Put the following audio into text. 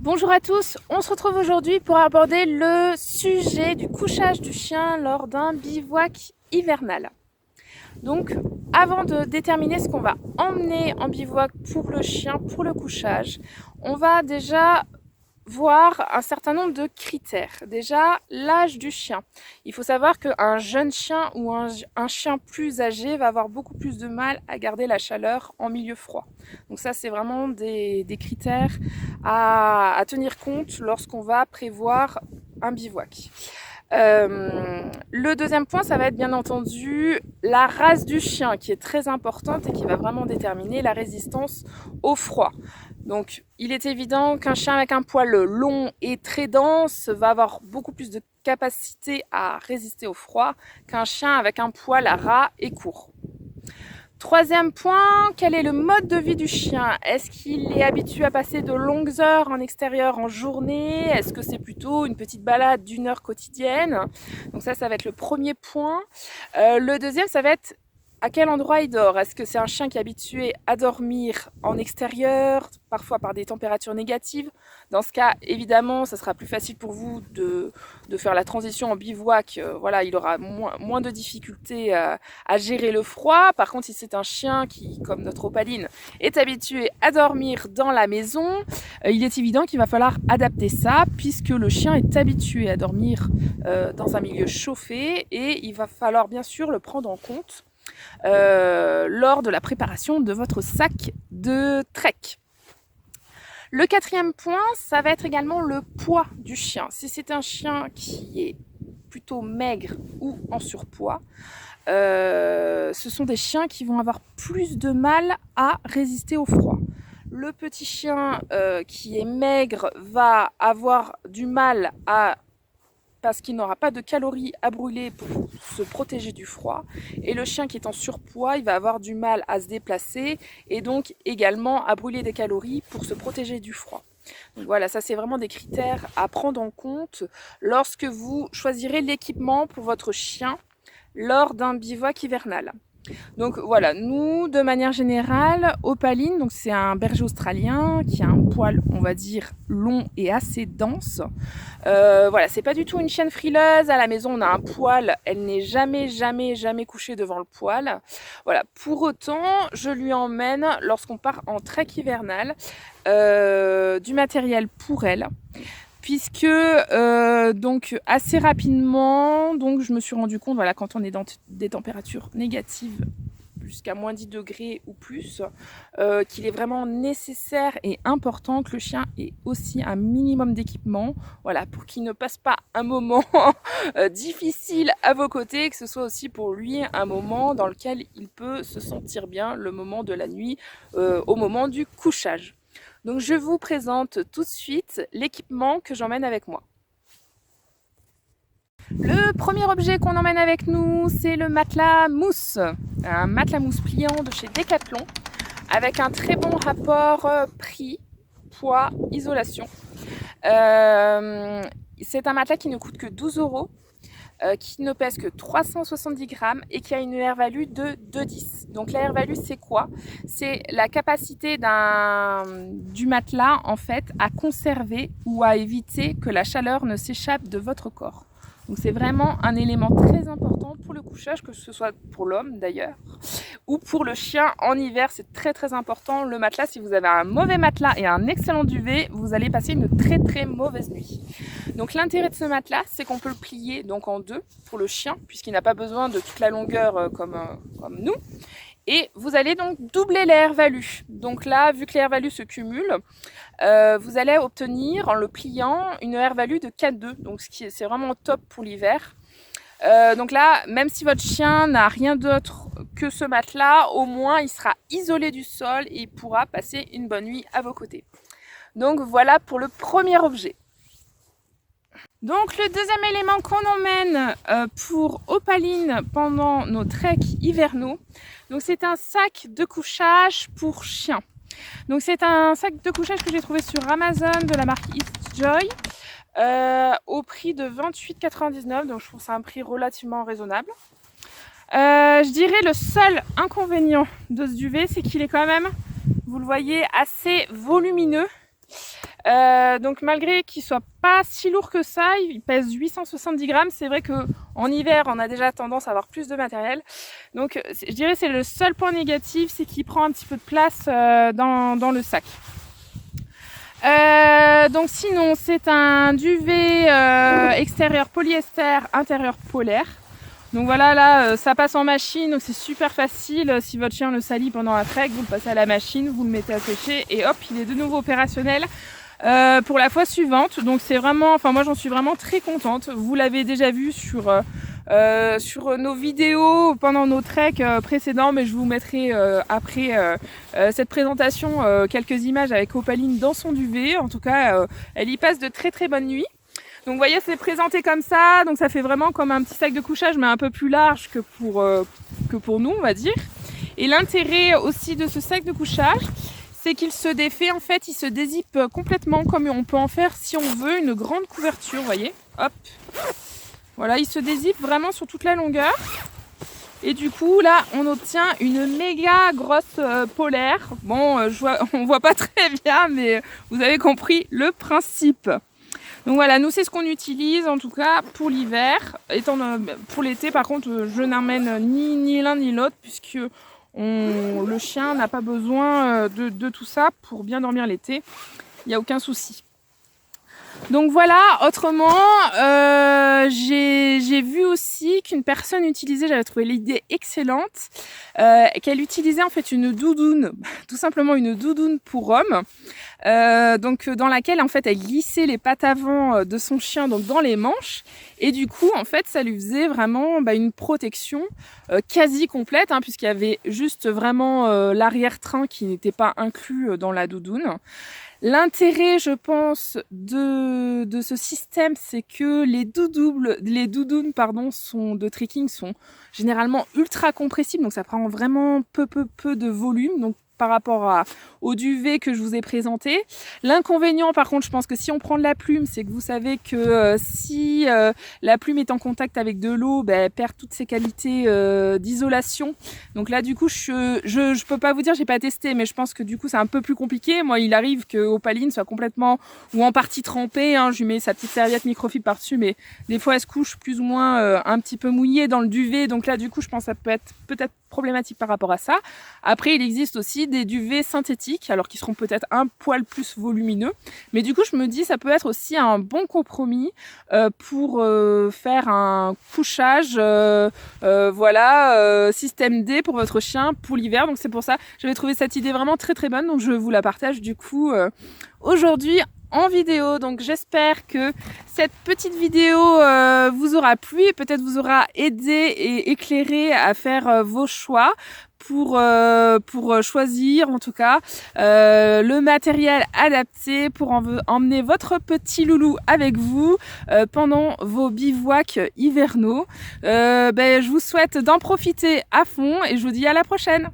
Bonjour à tous, on se retrouve aujourd'hui pour aborder le sujet du couchage du chien lors d'un bivouac hivernal. Donc, avant de déterminer ce qu'on va emmener en bivouac pour le chien, pour le couchage, on va déjà voir un certain nombre de critères. Déjà, l'âge du chien. Il faut savoir qu'un jeune chien ou un chien plus âgé va avoir beaucoup plus de mal à garder la chaleur en milieu froid. Donc ça, c'est vraiment des critères à tenir compte lorsqu'on va prévoir un bivouac. Le deuxième point, ça va être bien entendu la race du chien qui est très importante et qui va vraiment déterminer la résistance au froid. Donc, il est évident qu'un chien avec un poil long et très dense va avoir beaucoup plus de capacité à résister au froid qu'un chien avec un poil ras et court. Troisième point, quel est le mode de vie du chien? Est-ce qu'il est habitué à passer de longues heures en extérieur en journée? Est-ce que c'est plutôt une petite balade d'1 heure quotidienne? Donc ça va être le premier point. Le deuxième, ça va être à quel endroit il dort? Est-ce que c'est un chien qui est habitué à dormir en extérieur, parfois par des températures négatives? Dans ce cas, évidemment, ça sera plus facile pour vous de faire la transition en bivouac. Voilà, il aura moins de difficultés à gérer le froid. Par contre, si c'est un chien qui, comme notre opaline, est habitué à dormir dans la maison, il est évident qu'il va falloir adapter ça, puisque le chien est habitué à dormir dans un milieu chauffé, et il va falloir bien sûr le prendre en compte lors de la préparation de votre sac de trek. Le quatrième point, ça va être également le poids du chien. Si c'est un chien qui est plutôt maigre ou en surpoids, ce sont des chiens qui vont avoir plus de mal à résister au froid. Le petit chien qui est maigre va avoir du mal parce qu'il n'aura pas de calories à brûler pour se protéger du froid. Et le chien qui est en surpoids, il va avoir du mal à se déplacer et donc également à brûler des calories pour se protéger du froid. Donc voilà, ça c'est vraiment des critères à prendre en compte lorsque vous choisirez l'équipement pour votre chien lors d'un bivouac hivernal. Donc voilà, nous de manière générale, Opaline, donc c'est un berger australien qui a un poil, on va dire, long et assez dense. Voilà, c'est pas du tout une chienne frileuse. À la maison, on a un poil, elle n'est jamais couchée devant le poil. Voilà, pour autant, je lui emmène lorsqu'on part en trek hivernal du matériel pour elle. Puisque donc assez rapidement, donc je me suis rendu compte, voilà, quand on est dans des températures négatives jusqu'à moins 10 degrés ou plus, qu'il est vraiment nécessaire et important que le chien ait aussi un minimum d'équipement, voilà, pour qu'il ne passe pas un moment difficile à vos côtés, que ce soit aussi pour lui un moment dans lequel il peut se sentir bien, le moment de la nuit, au moment du couchage. Donc je vous présente tout de suite l'équipement que j'emmène avec moi. Le premier objet qu'on emmène avec nous, c'est le matelas mousse. Un matelas mousse pliant de chez Decathlon, avec un très bon rapport prix, poids, isolation. C'est un matelas qui ne coûte que 12 €. Qui ne pèse que 370 grammes et qui a une air-value de 2,10. Donc la air-value, c'est quoi? C'est la capacité du matelas en fait à conserver ou à éviter que la chaleur ne s'échappe de votre corps. Donc c'est vraiment un élément très important pour le couchage, que ce soit pour l'homme d'ailleurs ou pour le chien en hiver. C'est très important le matelas. Si vous avez un mauvais matelas et un excellent duvet, vous allez passer une très mauvaise nuit. Donc l'intérêt de ce matelas, c'est qu'on peut le plier donc en deux pour le chien, puisqu'il n'a pas besoin de toute la longueur comme nous. Et vous allez donc doubler la air-value. Donc là, vu que les air-value se cumulent, vous allez obtenir en le pliant une air-value de 4,2. Donc c'est vraiment top pour l'hiver. Donc là, même si votre chien n'a rien d'autre que ce matelas, au moins il sera isolé du sol et il pourra passer une bonne nuit à vos côtés. Donc voilà pour le premier objet. Donc le deuxième élément qu'on emmène pour Opaline pendant nos treks hivernaux, donc c'est un sac de couchage pour chien. Donc c'est un sac de couchage que j'ai trouvé sur Amazon de la marque Eastjoy au prix de 28,99 €, donc je trouve ça un prix relativement raisonnable. Je dirais le seul inconvénient de ce duvet, c'est qu'il est quand même, vous le voyez, assez volumineux. Donc malgré qu'il soit pas si lourd que ça, il pèse 870 grammes. C'est vrai que en hiver, on a déjà tendance à avoir plus de matériel. Donc je dirais c'est le seul point négatif, c'est qu'il prend un petit peu de place dans le sac. Donc sinon, c'est un duvet extérieur polyester, intérieur polaire. Donc voilà, là, ça passe en machine, donc c'est super facile. Si votre chien le salit pendant un trek, vous le passez à la machine, vous le mettez à sécher et hop, il est de nouveau opérationnel pour la fois suivante. Donc c'est vraiment, enfin moi j'en suis vraiment très contente. Vous l'avez déjà vu sur nos vidéos pendant nos treks précédents, mais je vous mettrai après cette présentation quelques images avec Opaline dans son duvet. En tout cas, elle y passe de très très bonnes nuits. Donc vous voyez, c'est présenté comme ça, donc ça fait vraiment comme un petit sac de couchage, mais un peu plus large que pour nous, on va dire. Et l'intérêt aussi de ce sac de couchage, c'est qu'il se défait, en fait, il se dézippe complètement, comme on peut en faire, si on veut, une grande couverture, vous voyez. Hop. Voilà, il se dézippe vraiment sur toute la longueur. Et du coup, là, on obtient une méga grosse polaire. Bon, on voit pas très bien, mais vous avez compris le principe. Donc voilà, nous c'est ce qu'on utilise en tout cas pour l'hiver. Pour l'été par contre, je n'emmène ni l'un ni l'autre puisque le chien n'a pas besoin de tout ça pour bien dormir l'été. Il n'y a aucun souci. Donc voilà, autrement, j'ai vu aussi qu'une personne utilisait, j'avais trouvé l'idée excellente, qu'elle utilisait en fait une doudoune, tout simplement une doudoune pour homme, donc dans laquelle en fait elle glissait les pattes avant de son chien donc dans les manches, et du coup en fait ça lui faisait vraiment une protection quasi complète, hein, puisqu'il y avait juste vraiment l'arrière-train qui n'était pas inclus dans la doudoune. L'intérêt, je pense, de ce système, c'est que les doudounes de trekking sont généralement ultra compressibles, donc ça prend vraiment peu de volume. Donc par rapport au duvet que je vous ai présenté. L'inconvénient, par contre, je pense que si on prend de la plume, c'est que vous savez que si la plume est en contact avec de l'eau, elle perd toutes ses qualités d'isolation. Donc là, du coup, je peux pas vous dire, j'ai pas testé, mais je pense que du coup, c'est un peu plus compliqué. Moi, il arrive que Opaline soit complètement ou en partie trempée. Hein, je lui mets sa petite serviette microfibre par-dessus, mais des fois, elle se couche plus ou moins un petit peu mouillée dans le duvet. Donc là, du coup, je pense que ça peut être peut-être problématique par rapport à ça. Après, il existe aussi des duvets synthétiques, alors qui seront peut-être un poil plus volumineux. Mais du coup, je me dis, ça peut être aussi un bon compromis pour faire un couchage, système D pour votre chien pour l'hiver. Donc c'est pour ça, j'avais trouvé cette idée vraiment très très bonne. Donc je vous la partage du coup aujourd'hui en vidéo. Donc j'espère que cette petite vidéo vous aura plu et peut-être vous aura aidé et éclairé à faire vos choix pour choisir en tout cas le matériel adapté pour emmener votre petit loulou avec vous pendant vos bivouacs hivernaux. Je vous souhaite d'en profiter à fond et je vous dis à la prochaine.